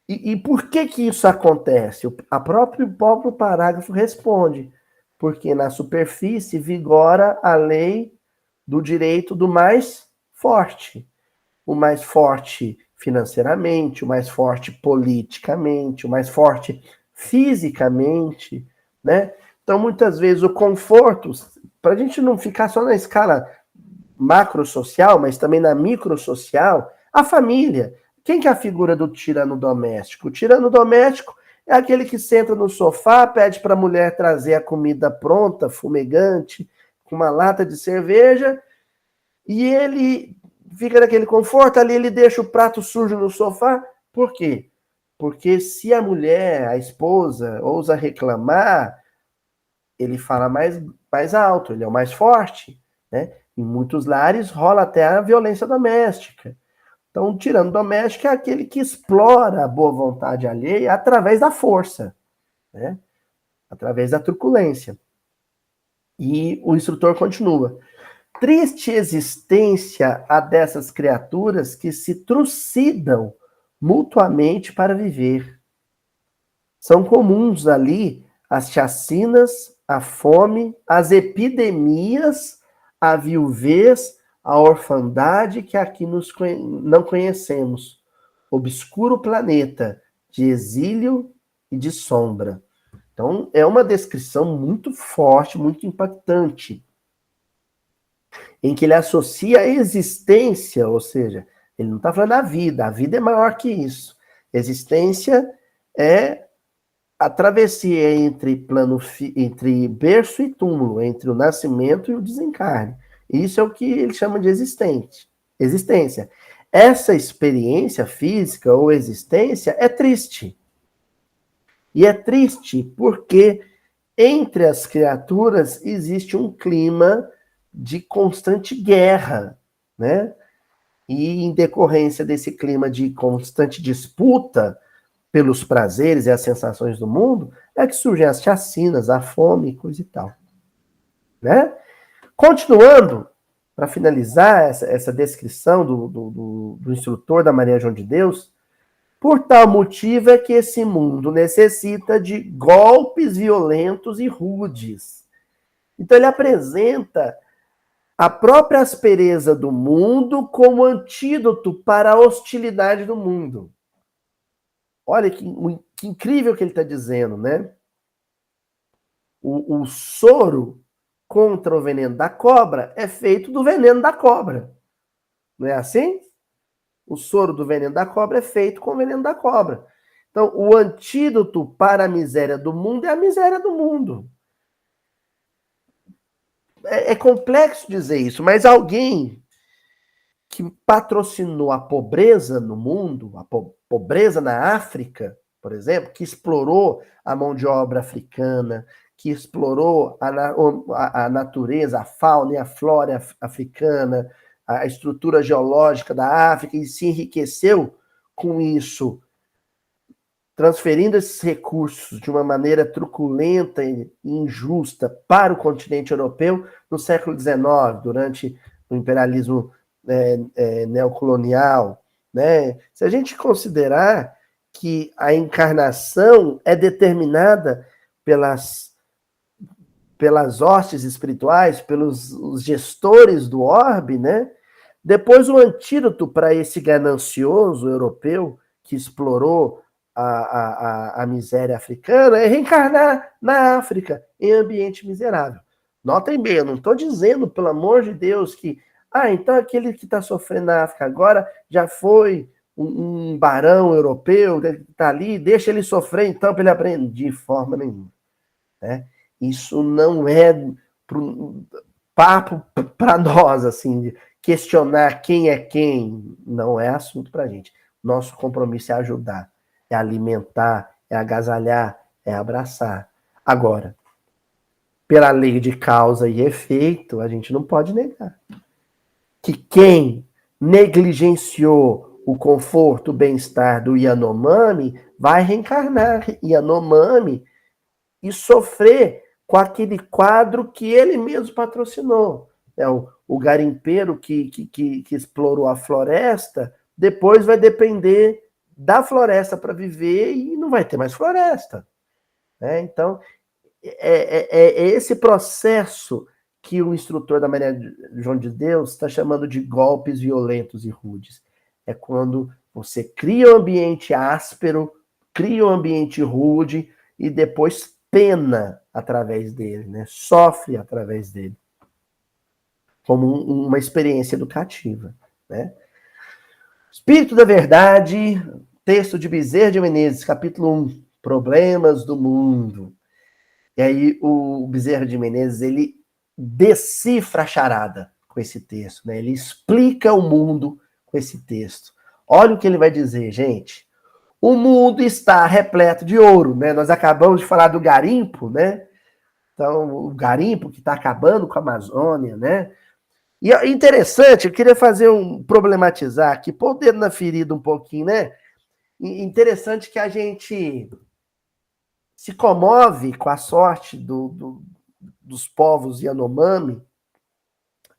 E por que que isso acontece? O próprio parágrafo responde, porque na superfície vigora a lei do direito do mais forte. O mais forte financeiramente, o mais forte politicamente, o mais forte fisicamente, né? Então, muitas vezes, o conforto, para a gente não ficar só na escala macrosocial, mas também na microsocial, a família. Quem que é a figura do tirano doméstico? O tirano doméstico é aquele que senta no sofá, pede para a mulher trazer a comida pronta, fumegante, com uma lata de cerveja, e ele fica naquele conforto, ali ele deixa o prato sujo no sofá. Por quê? Porque se a mulher, a esposa, ousa reclamar, ele fala mais alto, ele é o mais forte, né? Em muitos lares rola até a violência doméstica. Então, o tirano doméstico é aquele que explora a boa vontade alheia através da força, né? Através da truculência. E o instrutor continua. Triste existência a dessas criaturas que se trucidam mutuamente para viver. São comuns ali as chacinas, a fome, as epidemias, a viuvez, a orfandade que aqui não conhecemos. Obscuro planeta de exílio e de sombra. Então, é uma descrição muito forte, muito impactante, em que ele associa a existência, ou seja, ele não está falando da vida, a vida é maior que isso. Existência é a travessia entre berço e túmulo, entre o nascimento e o desencarne. Isso é o que ele chama de existência. Essa experiência física ou existência é triste. E é triste porque entre as criaturas existe um clima de constante guerra, né? E em decorrência desse clima de constante disputa pelos prazeres e as sensações do mundo, é que surgem as chacinas, a fome, coisa e tal. Né? Continuando, para finalizar essa descrição do instrutor da Maria João de Deus, por tal motivo é que esse mundo necessita de golpes violentos e rudes. Então ele apresenta a própria aspereza do mundo como antídoto para a hostilidade do mundo. Olha que incrível que ele está dizendo, né? O soro contra o veneno da cobra é feito do veneno da cobra. Não é assim? O soro do veneno da cobra é feito com o veneno da cobra. Então, o antídoto para a miséria do mundo é a miséria do mundo. É complexo dizer isso, mas alguém que patrocinou a pobreza no mundo, a pobreza na África, por exemplo, que explorou a mão de obra africana, que explorou a natureza, a fauna e a flora africana, a estrutura geológica da África e se enriqueceu com isso, transferindo esses recursos de uma maneira truculenta e injusta para o continente europeu no século XIX, durante o imperialismo neocolonial, né? Se a gente considerar que a encarnação é determinada pelas hostes espirituais, pelos os gestores do orbe, né? Depois o antídoto para esse ganancioso europeu que explorou a miséria africana é reencarnar na África em ambiente miserável. Notem bem, eu não estou dizendo, pelo amor de Deus, que então aquele que está sofrendo na África agora já foi um barão europeu, que está ali, deixa ele sofrer então para ele aprender. De forma nenhuma. Né? Isso não é papo para nós, assim, questionar quem é quem, não é assunto para a gente. Nosso compromisso é ajudar, é alimentar, é agasalhar, é abraçar. Agora, pela lei de causa e efeito, a gente não pode negar que quem negligenciou o conforto, o bem-estar do Yanomami vai reencarnar Yanomami e sofrer com aquele quadro que ele mesmo patrocinou. O garimpeiro que explorou a floresta, depois vai depender da floresta para viver e não vai ter mais floresta. Então, é esse processo que o instrutor da Maria João de Deus está chamando de golpes violentos e rudes. É quando Você cria um ambiente áspero, cria um ambiente rude e depois pena através dele, né? Sofre através dele. Como uma experiência educativa, né? Espírito da Verdade, texto de Bezerra de Menezes, capítulo 1, Problemas do Mundo. E aí o Bezerra de Menezes, ele decifra a charada com esse texto, né? Ele explica o mundo com esse texto. Olha o que ele vai dizer, gente. O mundo está repleto de ouro, né? Nós acabamos de falar do garimpo, né? Então, o garimpo que está acabando com a Amazônia, né? E é interessante, eu queria problematizar aqui, pôr o dedo na ferida um pouquinho, né? Interessante que a gente se comove com a sorte dos povos Yanomami,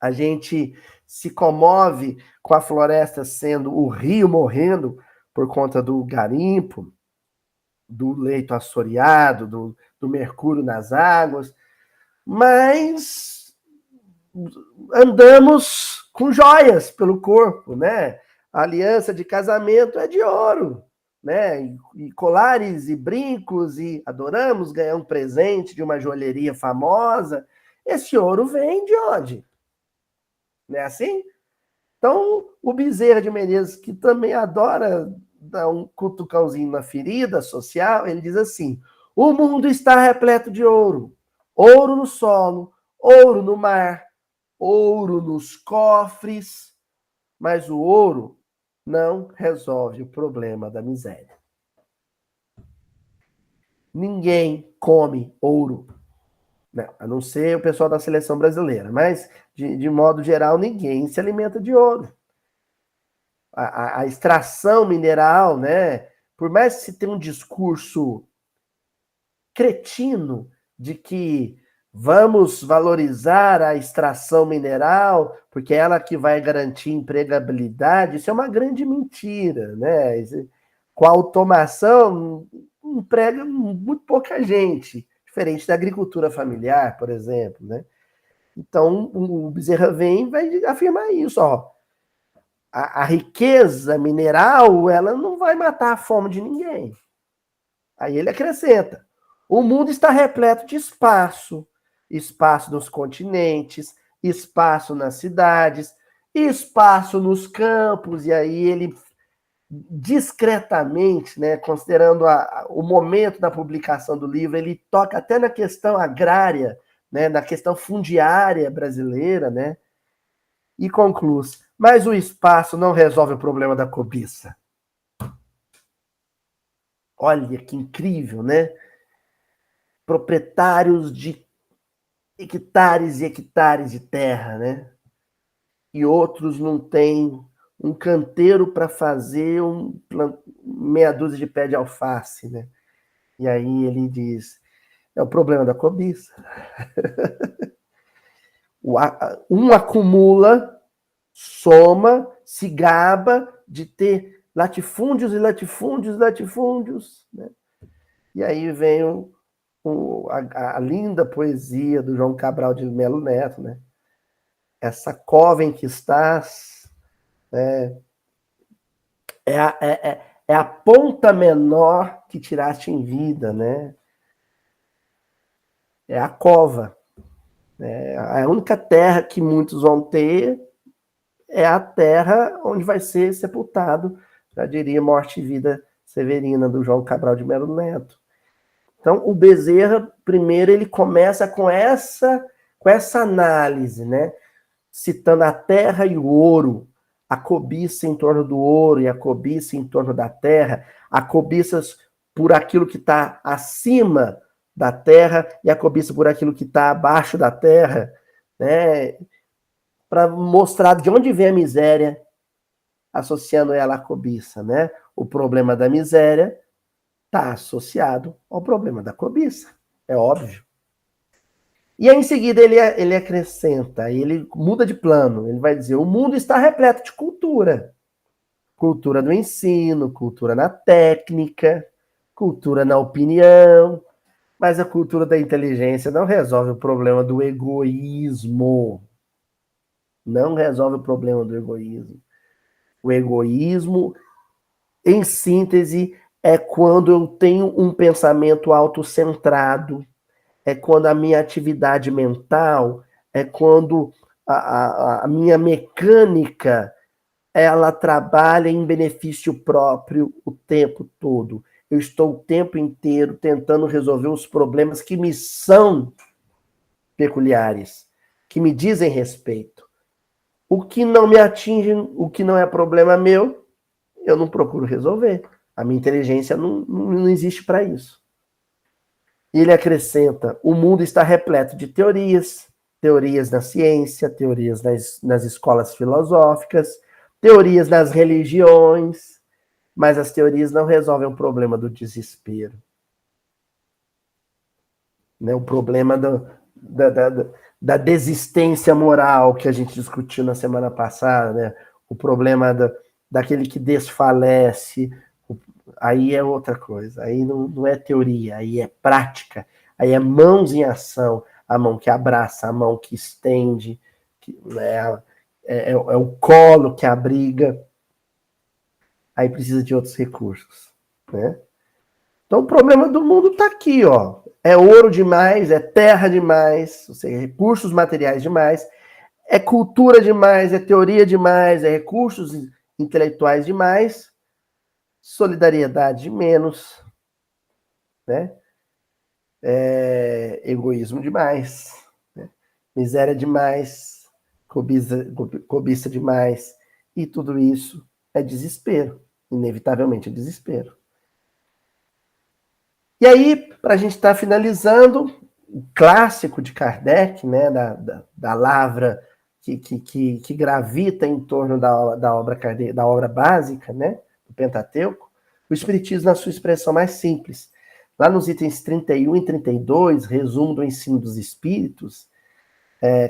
a gente se comove com a floresta sendo o rio morrendo por conta do garimpo, do leito assoreado, do mercúrio nas águas, mas andamos com joias pelo corpo, né? A aliança de casamento é de ouro, né? E colares e brincos, e adoramos ganhar um presente de uma joalheria famosa. Esse ouro vem de onde? Não é assim? Então, o Bezerra de Menezes, que também adora dar um cutucãozinho na ferida social, ele diz assim: o mundo está repleto de ouro. Ouro no solo, ouro no mar, ouro nos cofres, mas o ouro não resolve o problema da miséria. Ninguém come ouro. Não, a não ser o pessoal da seleção brasileira, mas, de modo geral, ninguém se alimenta de ouro. A extração mineral, né? Por mais que se tenha um discurso cretino de que vamos valorizar a extração mineral, porque é ela que vai garantir empregabilidade, isso é uma grande mentira, né? Com a automação, emprega muito pouca gente, diferente da agricultura familiar, por exemplo, né? Então, o Bezerra vem e vai afirmar isso, ó. A riqueza mineral, ela não vai matar a fome de ninguém. Aí ele acrescenta: o mundo está repleto de espaço, espaço nos continentes, espaço nas cidades, espaço nos campos, e aí ele discretamente, né, considerando o momento da publicação do livro, ele toca até na questão agrária, né, na questão fundiária brasileira, né, e conclui: mas o espaço não resolve o problema da cobiça. Olha que incrível, né? Proprietários de hectares e hectares de terra, né? E outros não têm um canteiro para fazer meia dúzia de pé de alface, né? E aí ele diz: é o problema da cobiça. Um acumula, soma, se gaba de ter latifúndios e latifúndios, latifúndios, né? E aí vem a linda poesia do João Cabral de Melo Neto, né? Essa cova em que estás é a ponta menor que tiraste em vida, né? É a cova. A única terra que muitos vão ter é a terra onde vai ser sepultado, já diria Morte e Vida Severina, do João Cabral de Melo Neto. Então, o Bezerra, primeiro, ele começa com essa análise, né? Citando a terra e o ouro, a cobiça em torno do ouro e a cobiça em torno da terra, a cobiça por aquilo que está acima da terra e a cobiça por aquilo que está abaixo da terra, né? Para mostrar de onde vem a miséria, associando ela à cobiça, né? O problema da miséria está associado ao problema da cobiça, é óbvio. E aí, em seguida, ele acrescenta, ele muda de plano, ele vai dizer: o mundo está repleto de cultura. Cultura no ensino, cultura na técnica, cultura na opinião, mas a cultura da inteligência não resolve o problema do egoísmo. Não resolve o problema do egoísmo. O egoísmo Em síntese, é quando eu tenho um pensamento autocentrado, é quando a minha atividade mental, é quando a minha mecânica, ela trabalha em benefício próprio o tempo todo. Eu estou o tempo inteiro tentando resolver os problemas que me são peculiares, que me dizem respeito. O que não me atinge, o que não é problema meu, eu não procuro resolver. A minha inteligência não existe para isso. E ele acrescenta: o mundo está repleto de teorias, teorias na ciência, teorias nas escolas filosóficas, teorias nas religiões, mas as teorias não resolvem o problema do desespero. Né? O problema da desistência moral que a gente discutiu na semana passada, né? O problema daquele que desfalece, aí é outra coisa, aí não é teoria, aí é prática, aí é mãos em ação, a mão que abraça, a mão que estende, né? É o colo que abriga, aí precisa de outros recursos, né? Então o problema do mundo está aqui, ó. É ouro demais, é terra demais, ou seja, recursos materiais demais, é cultura demais, é teoria demais, é recursos intelectuais demais, solidariedade de menos, né? Egoísmo demais, né? Miséria demais, cobiça demais, e tudo isso é desespero, inevitavelmente é desespero. E aí, para a gente estar finalizando, o clássico de Kardec, né, da lavra que gravita em torno da obra básica, né, do Pentateuco, o Espiritismo na sua expressão mais simples. Lá nos itens 31 e 32, resumo do ensino dos Espíritos,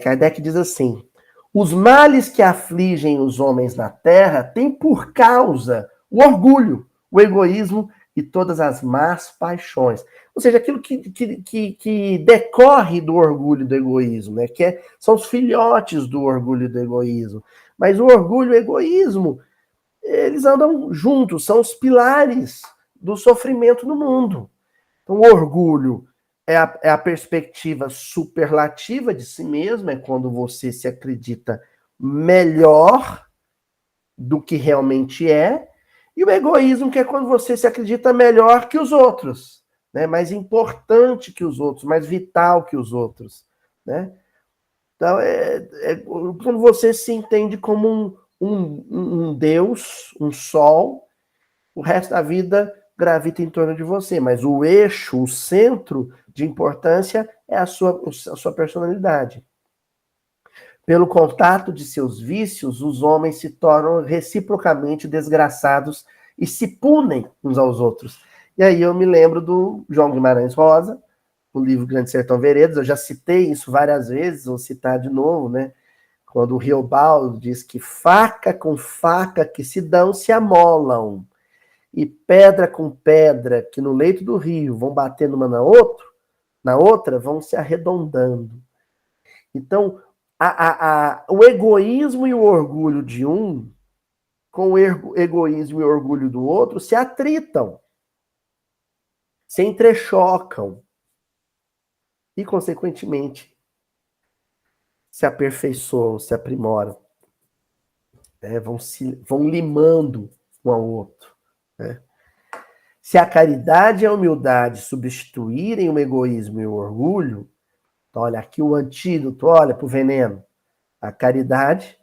Kardec diz assim: os males que afligem os homens na Terra têm por causa o orgulho, o egoísmo e todas as más paixões. Ou seja, aquilo que decorre do orgulho e do egoísmo, né? São os filhotes do orgulho e do egoísmo. Mas o orgulho e o egoísmo, eles andam juntos, são os pilares do sofrimento no mundo. Então, o orgulho é a perspectiva superlativa de si mesmo, é quando você se acredita melhor do que realmente é, e o egoísmo, que é quando você se acredita melhor que os outros, né? Mais importante que os outros, mais vital que os outros, né? Então, quando você se entende como um Deus, um sol, o resto da vida gravita em torno de você, mas o eixo, o centro de importância é a sua personalidade. Pelo contato de seus vícios, os homens se tornam reciprocamente desgraçados e se punem uns aos outros. E aí eu me lembro do João Guimarães Rosa, o livro Grande Sertão Veredas, eu já citei isso várias vezes, vou citar de novo, né? Quando o Riobaldo diz que faca com faca que se dão se amolam, e pedra com pedra que no leito do rio vão batendo uma na outra vão se arredondando. Então, o egoísmo e o orgulho de um, com o egoísmo e o orgulho do outro, se atritam, se entrechocam e, consequentemente, se aperfeiçoam, se aprimoram, né? Vão limando um ao outro, né? Se a caridade e a humildade substituírem o egoísmo e o orgulho, então, olha aqui o antídoto, olha para o veneno. A caridade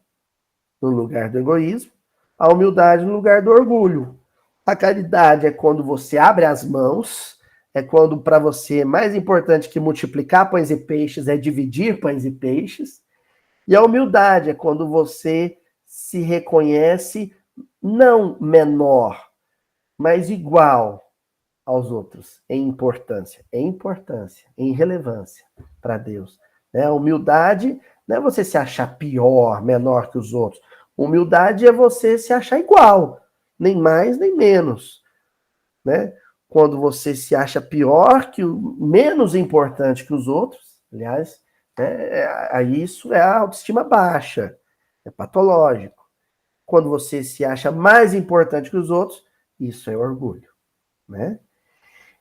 no lugar do egoísmo, a humildade no lugar do orgulho. A caridade é quando você abre as mãos, é quando para você é mais importante que multiplicar pães e peixes é dividir pães e peixes. E a humildade é quando você se reconhece não menor, mas igual aos outros em importância, em relevância para Deus. A humildade não é você se achar pior, menor que os outros. Humildade é você se achar igual, nem mais nem menos, né? Quando você se acha pior, menos importante que os outros, aliás, isso é a autoestima baixa, é patológico. Quando você se acha mais importante que os outros, Isso é orgulho, né?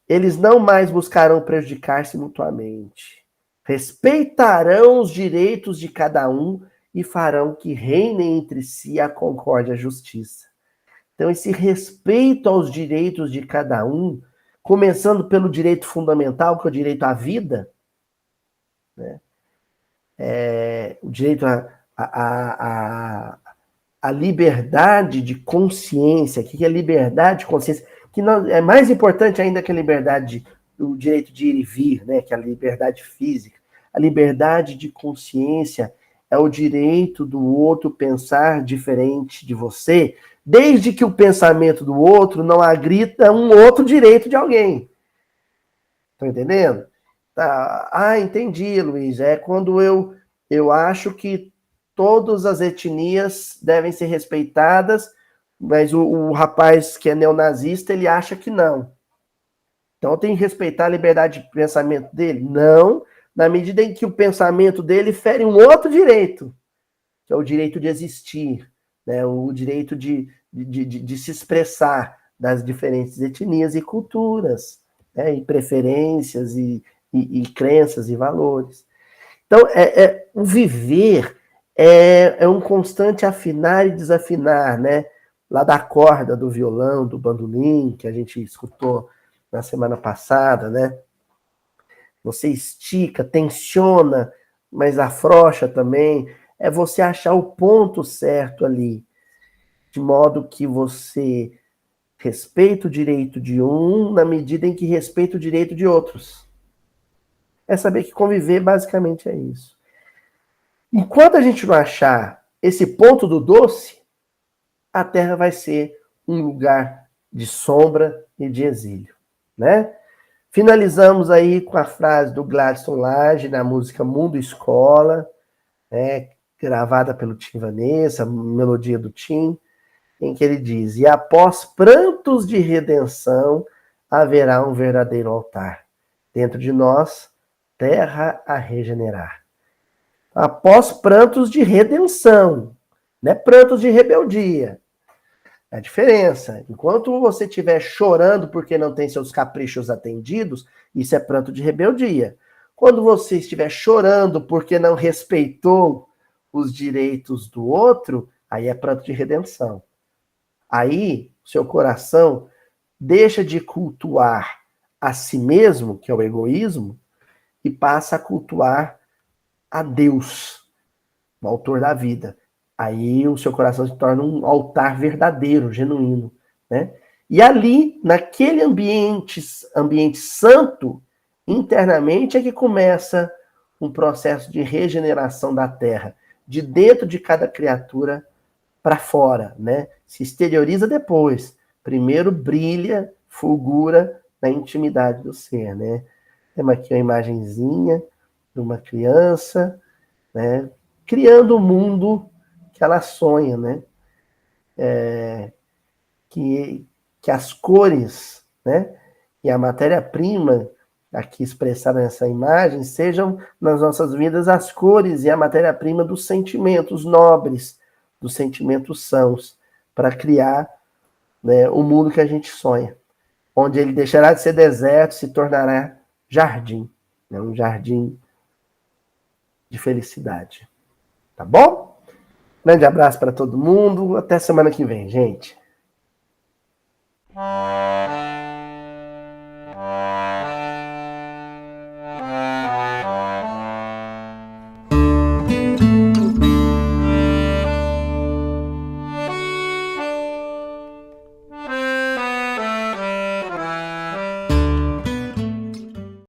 Eles não mais buscarão prejudicar-se mutuamente. Respeitarão os direitos de cada um e farão que reinem entre si a concórdia e a justiça. Então, esse respeito aos direitos de cada um, começando pelo direito fundamental, que é o direito à vida, né? O direito à liberdade de consciência. O que é liberdade de consciência? Que não, é mais importante ainda que a liberdade, o direito de ir e vir, né? Que é a liberdade física. A liberdade de consciência é o direito do outro pensar diferente de você, desde que o pensamento do outro não agrida um outro direito de alguém. Estão entendendo? Tá. Ah, entendi, Luiz. É quando eu acho que todas as etnias devem ser respeitadas, mas o rapaz que é neonazista, ele acha que não. Então eu tenho que respeitar a liberdade de pensamento dele? Não, na medida em que o pensamento dele fere um outro direito, que é o direito de existir, né? O direito de se expressar das diferentes etnias e culturas, né? E preferências e crenças e valores. Então, o viver é um constante afinar e desafinar, né? Lá da corda do violão, do bandolim, que a gente escutou na semana passada, né? Você estica, tensiona, mas afrouxa também. É você achar o ponto certo ali, de modo que você respeita o direito de um na medida em que respeita o direito de outros. É saber que conviver basicamente é isso. Enquanto a gente não achar esse ponto do doce, a Terra vai ser um lugar de sombra e de exílio, né? Finalizamos aí com a frase do Gladstone Lage na música Mundo Escola, né, gravada pelo Tim Vanessa, melodia do Tim, em que ele diz: e após prantos de redenção, haverá um verdadeiro altar. Dentro de nós, terra a regenerar. Após prantos de redenção, não é prantos de rebeldia. É a diferença. Enquanto você estiver chorando porque não tem seus caprichos atendidos, isso é pranto de rebeldia. Quando você estiver chorando porque não respeitou os direitos do outro, aí é pranto de redenção. Aí, seu coração deixa de cultuar a si mesmo, que é o egoísmo, e passa a cultuar a Deus, o autor da vida. Aí o seu coração se torna um altar verdadeiro, genuíno, né? E ali, naquele ambiente santo, internamente é que começa um processo de regeneração da terra, de dentro de cada criatura para fora, né? Se exterioriza depois. Primeiro brilha, fulgura na intimidade do ser, né? Temos aqui uma imagenzinha de uma criança, né? Criando o mundo que ela sonha, né? Que as cores, né? E a matéria-prima aqui expressada nessa imagem sejam nas nossas vidas as cores e a matéria-prima dos sentimentos nobres, dos sentimentos sãos, para criar, né, o mundo que a gente sonha, onde ele deixará de ser deserto, se tornará jardim, né, um jardim de felicidade. Tá bom? Grande abraço para todo mundo. Até semana que vem, gente.